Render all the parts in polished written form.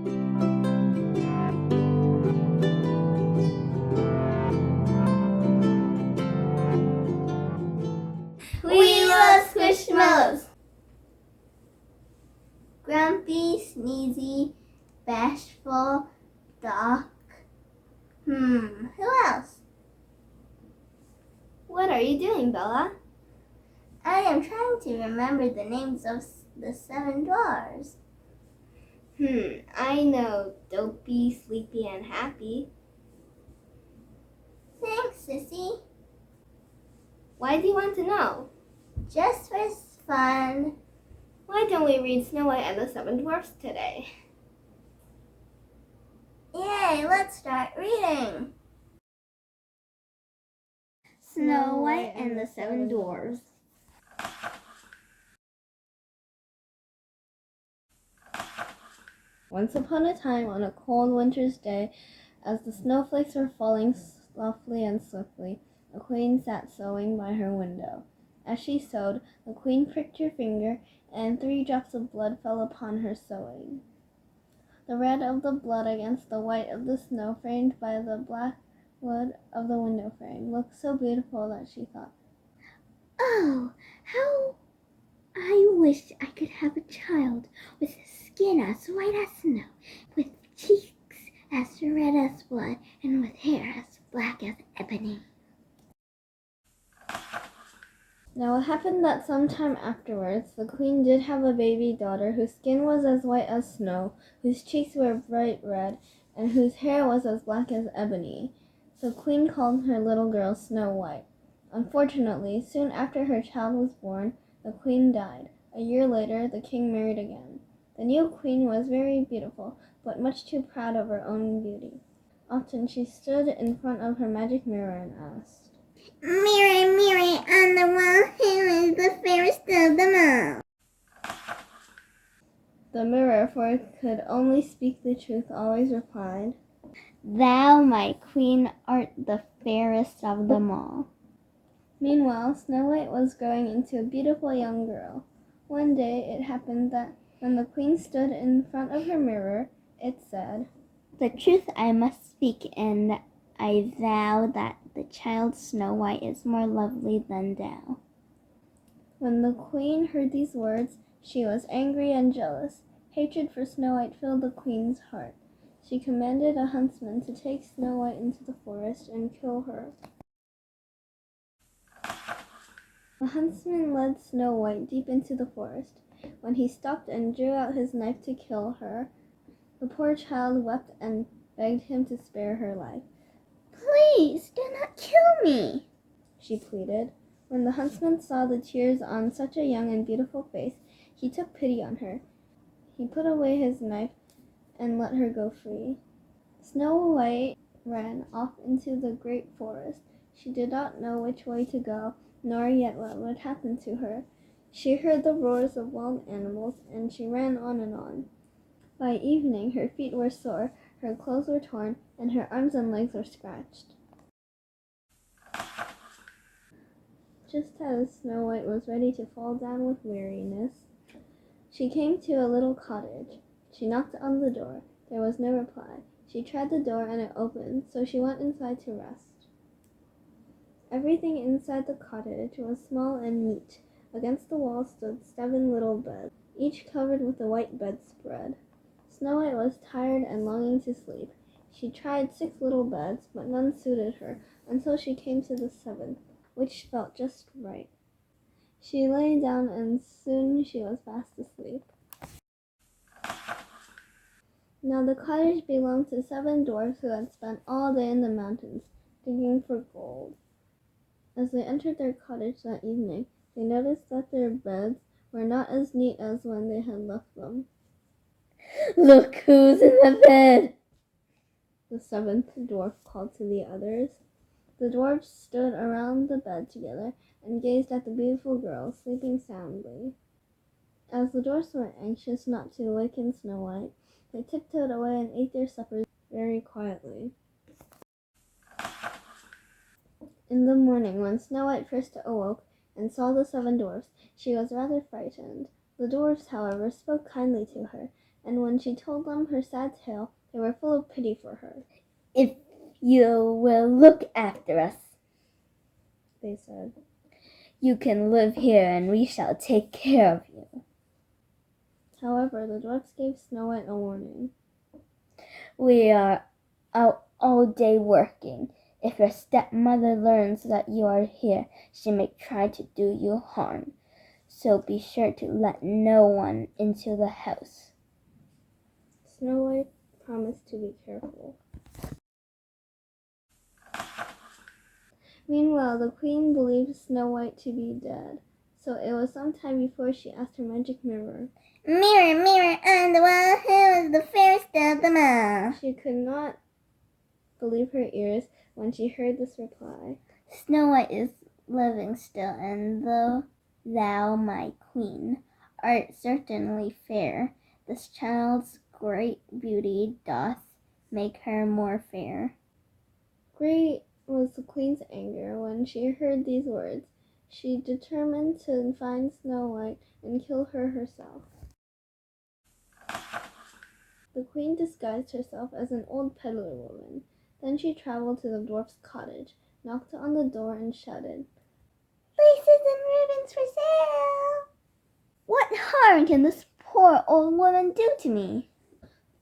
We love Squishmallows. Grumpy, sneezy, bashful, Doc. Who else? What are you doing, Bella? I am trying to remember the names of the Seven Dwarfs. I know Dopey, Sleepy, and Happy. Thanks, Sissy. Why do you want to know? Just for fun. Why don't we read Snow White and the Seven Dwarfs today? Yay, let's start reading. Snow White and the Seven Dwarfs. Once upon a time, on a cold winter's day, as the snowflakes were falling softly and swiftly, a queen sat sewing by her window. As she sewed, the queen pricked her finger, and 3 drops of blood fell upon her sewing. The red of the blood against the white of the snow framed by the black wood of the window frame looked so beautiful that she thought, "Oh, how I wish I could have a child with skin as white as snow, with cheeks as red as blood, and with hair as black as ebony." Now it happened that some time afterwards the queen did have a baby daughter whose skin was as white as snow, whose cheeks were bright red, and whose hair was as black as ebony. So the queen called her little girl Snow White. Unfortunately, soon after her child was born, the queen died. A year later, the king married again. The new queen was very beautiful, but much too proud of her own beauty. Often she stood in front of her magic mirror and asked, "Mirror, mirror on the wall, who is the fairest of them all?" The mirror, for it could only speak the truth, always replied, "Thou, my queen, art the fairest of them all." Meanwhile, Snow White was growing into a beautiful young girl. One day it happened that when the queen stood in front of her mirror, it said, "The truth I must speak, and I vow that the child Snow White is more lovely than thou." When the queen heard these words, she was angry and jealous. Hatred for Snow White filled the queen's heart. She commanded a huntsman to take Snow White into the forest and kill her. The huntsman led Snow White deep into the forest. When he stopped and drew out his knife to kill her, the poor child wept and begged him to spare her life. "Please, do not kill me," she pleaded. When the huntsman saw the tears on such a young and beautiful face, he took pity on her. He put away his knife and let her go free. Snow White ran off into the great forest. She did not know which way to go, nor yet what would happen to her. She heard the roars of wild animals, and she ran on and on. By evening, her feet were sore, her clothes were torn, and her arms and legs were scratched. Just as Snow White was ready to fall down with weariness, she came to a little cottage. She knocked on the door. There was no reply. She tried the door and it opened, so she went inside to rest. Everything inside the cottage was small and neat. Against the wall stood 7 little beds, each covered with a white bedspread. Snow White was tired and longing to sleep. She tried 6 little beds, but none suited her, until she came to the 7th, which felt just right. She lay down and soon she was fast asleep. Now the cottage belonged to 7 dwarfs who had spent all day in the mountains digging for gold. As they entered their cottage that evening, they noticed that their beds were not as neat as when they had left them. "Look who's in the bed," the 7th dwarf called to the others. The dwarfs stood around the bed together and gazed at the beautiful girl sleeping soundly. As the dwarfs were anxious not to awaken Snow White, they tiptoed away and ate their suppers very quietly. In the morning, when Snow White first awoke and saw the 7 dwarfs, she was rather frightened. The dwarfs, however, spoke kindly to her and when she told them her sad tale, they were full of pity for her. "If you will look after us," they said, "you can live here and we shall take care of you." However, the dwarfs gave Snow White a warning. "We are out all day working. If your stepmother learns that you are here, she may try to do you harm. So be sure to let no one into the house." Snow White promised to be careful. Meanwhile, the queen believed Snow White to be dead, so it was some time before she asked her magic mirror, "Mirror, mirror on the wall, who is the fairest of them all?" She could not believe her ears when she heard this reply. "Snow White is living still, and though thou, my queen, art certainly fair, this child's great beauty doth make her more fair." Great was the queen's anger when she heard these words. She determined to find Snow White and kill her herself. The queen disguised herself as an old peddler woman. Then she traveled to the dwarf's cottage, knocked on the door, and shouted, "Laces and ribbons for sale!" "What harm can this poor old woman do to me?"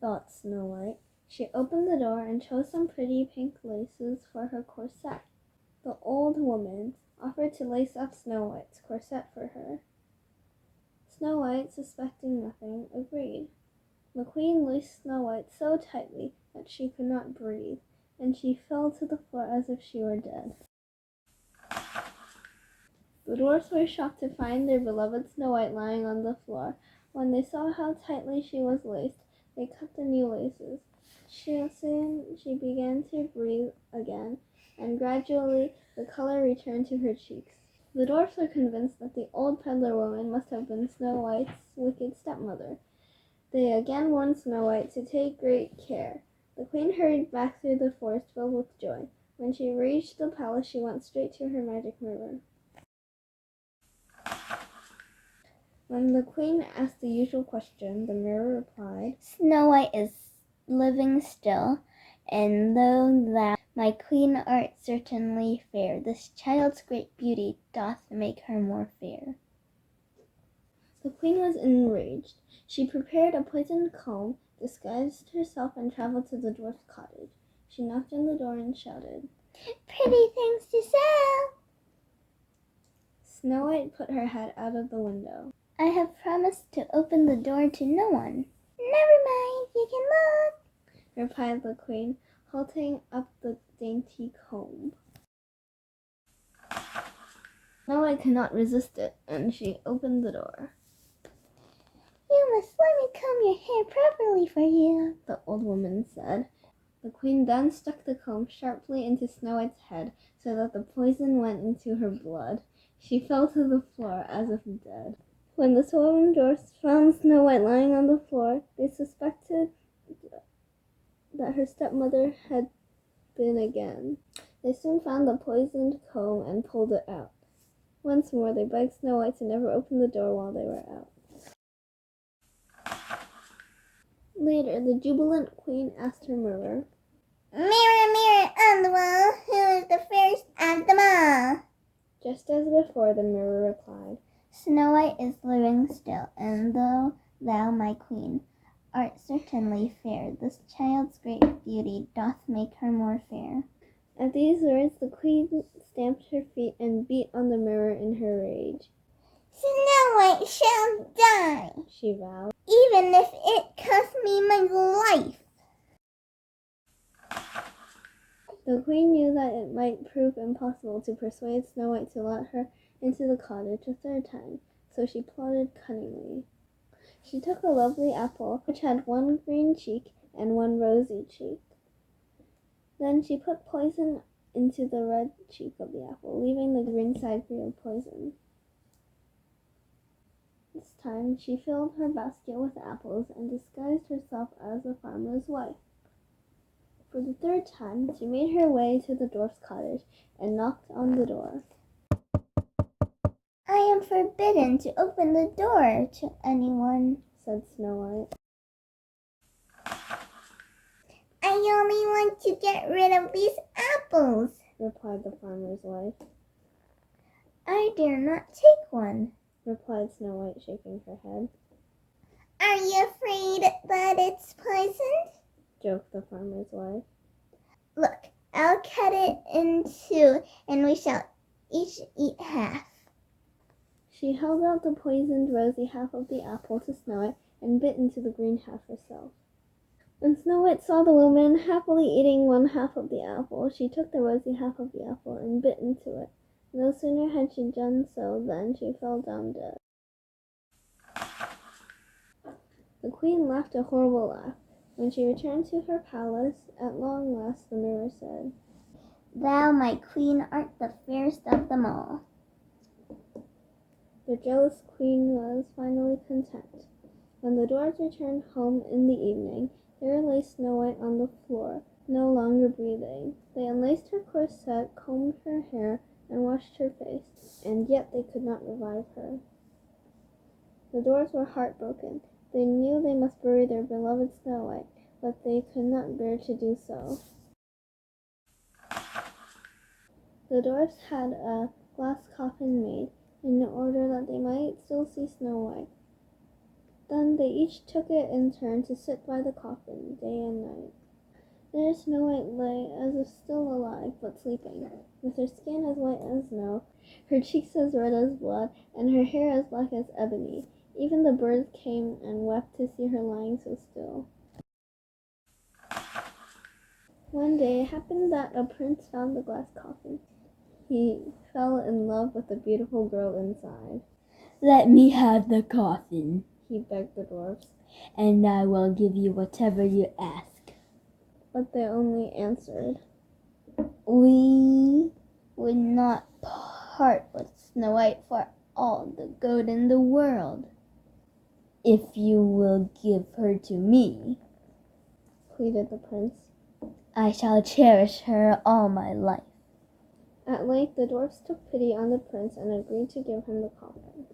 thought Snow White. She opened the door and chose some pretty pink laces for her corset. The old woman offered to lace up Snow White's corset for her. Snow White, suspecting nothing, agreed. The queen laced Snow White so tightly that she could not breathe, and she fell to the floor as if she were dead. The dwarfs were shocked to find their beloved Snow White lying on the floor. When they saw how tightly she was laced, they cut the new laces. Soon she began to breathe again, and gradually the color returned to her cheeks. The dwarfs were convinced that the old peddler woman must have been Snow White's wicked stepmother. They again warned Snow White to take great care. The queen hurried back through the forest filled with joy. When she reached the palace, she went straight to her magic mirror. When the queen asked the usual question, the mirror replied, "Snow White is living still, and though thou, my queen, art certainly fair, this child's great beauty doth make her more fair." The queen was enraged. She prepared a poisoned comb, disguised herself, and traveled to the dwarf's cottage. She knocked on the door and shouted, "Pretty things to sell!" Snow White put her head out of the window. "I have promised to open the door to no one." "Never mind, you can look," replied the queen, holding up the dainty comb. Snow White could not resist it, and she opened the door. "You must let me comb your hair properly for you," the old woman said. The queen then stuck the comb sharply into Snow White's head so that the poison went into her blood. She fell to the floor as if dead. When the seven dwarfs found Snow White lying on the floor, they suspected that her stepmother had been again. They soon found the poisoned comb and pulled it out. Once more, they begged Snow White to never open the door while they were out. Later, the jubilant queen asked her mirror, "Mirror, mirror on the wall, who is the fairest of them all?" Just as before, the mirror replied, "Snow White is living still, and though thou, my queen, art certainly fair, this child's great beauty doth make her more fair." At these words, the queen stamped her feet and beat on the mirror in her rage. "Snow White shall die, She vowed. even if it costs me my life." The queen knew that it might prove impossible to persuade Snow White to let her into the cottage a third time, so she plotted cunningly. She took a lovely apple, which had one green cheek and one rosy cheek. Then she put poison into the red cheek of the apple, leaving the green side free of poison. This time she filled her basket with apples and disguised herself as a farmer's wife. For the third time, she made her way to the dwarf's cottage and knocked on the door. "I am forbidden to open the door to anyone," said Snow White. Mommy wants to get rid of these apples, replied the farmer's wife. I dare not take one, replied Snow White, shaking her head. Are you afraid that it's poisoned? Joked the farmer's wife. Look, I'll cut it in two, and we shall each eat half. She held out the poisoned rosy half of the apple to Snow White and bit into the green half herself. When Snow White saw the woman happily eating one half of the apple, she took the rosy half of the apple and bit into it. No sooner had she done so than she fell down dead. The queen laughed a horrible laugh. When she returned to her palace, at long last the mirror said, Thou, my queen, art the fairest of them all. The jealous queen was finally content. When the dwarfs returned home in the evening, there lay Snow White on the floor, no longer breathing. They unlaced her corset, combed her hair, and washed her face, and yet they could not revive her. The dwarfs were heartbroken. They knew they must bury their beloved Snow White, but they could not bear to do so. The dwarfs had a glass coffin made, in order that they might still see Snow White. Then they each took it in turn to sit by the coffin, day and night. There Snow White lay, as if still alive, but sleeping, with her skin as white as snow, her cheeks as red as blood, and her hair as black as ebony. Even the birds came and wept to see her lying so still. One day it happened that a prince found the glass coffin. He fell in love with the beautiful girl inside. Let me have the coffin, He begged the dwarfs, and I will give you whatever you ask. but they only answered, We would not part with Snow White for all the gold in the world. If you will give her to me, pleaded the prince. I shall cherish her all my life. At length the dwarfs took pity on the prince and agreed to give him the coffin.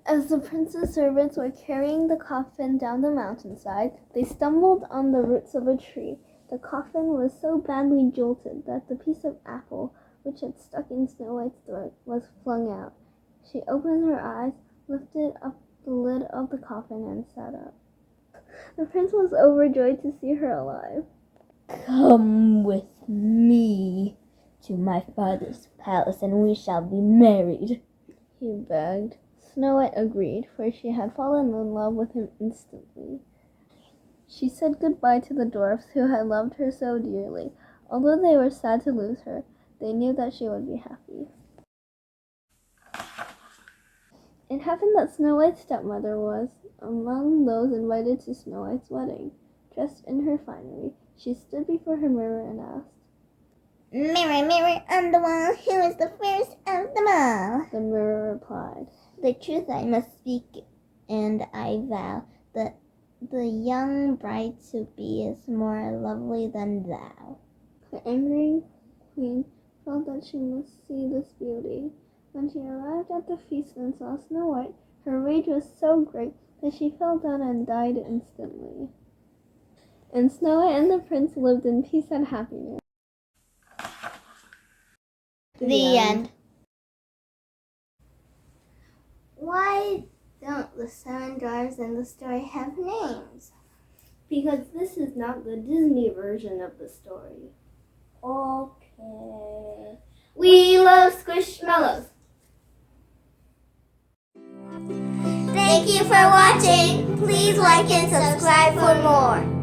As the prince's servants were carrying the coffin down the mountainside, they stumbled on the roots of a tree. The coffin was so badly jolted that the piece of apple, which had stuck in Snow White's throat, was flung out. She opened her eyes, lifted up the lid of the coffin, and sat up. The prince was overjoyed to see her alive. Come with me to my father's palace, and we shall be married, he begged. Snow White agreed, for she had fallen in love with him instantly. She said goodbye to the dwarfs who had loved her so dearly. Although they were sad to lose her, they knew that she would be happy. It happened that Snow White's stepmother was among those invited to Snow White's wedding. Dressed in her finery, she stood before her mirror and asked, Mirror, mirror on the wall, who is the fairest of them all? The mirror replied, The truth I must speak, and I vow that the young bride-to-be is more lovely than thou. The angry queen felt that she must see this beauty. When she arrived at the feast and saw Snow White, her rage was so great that she fell down and died instantly. And Snow White and the prince lived in peace and happiness. The end. Why don't the 7 dwarfs in the story have names? Because this is not the Disney version of the story. Okay. We love Squishmallows. Thank you for watching. Please like and subscribe for more.